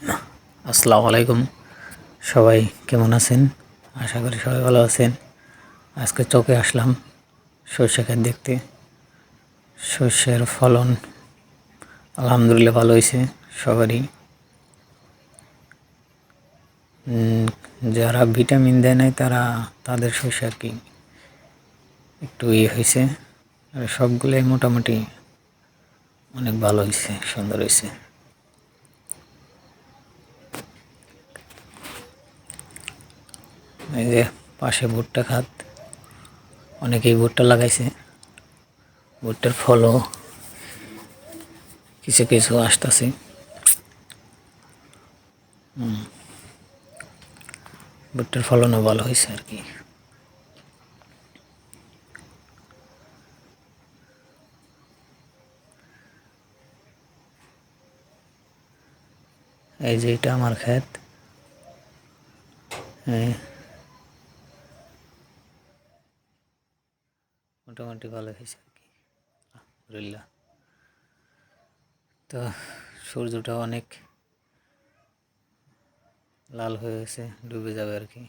আসসালামু আলাইকুম। সবাই কেমন আছেন? আশা করি সবাই ভালো আছেন। আজকে চকে আসলাম সরষে ক্ষেত দেখতে। সরষের ফলন আলহামদুলিল্লাহ ভালো হয়েছে সবারই। যারা ভিটামিন দেয় নাই তাদের সরষে আর কি একটু হয়েছে, আর সবগুলোই মোটামুটি অনেক ভালো হয়েছে, সুন্দর হয়েছে। এই যে পাশে ভুট্টা খাত, অনেকেই ভুট্টা লাগাইছে। ভুট্টার ফলও কিছু কিছু আসতেছে। ভুট্টার ফলনও ভালো হয়েছে আর কি। এই যে এটা আমার ক্ষেত। মোটামুটি ভালো হয়েছে আর কি, আলহামদুলিল্লাহ। তো সূর্যটা অনেক লাল হয়ে গেছে, ডুবে যাবে আর কি।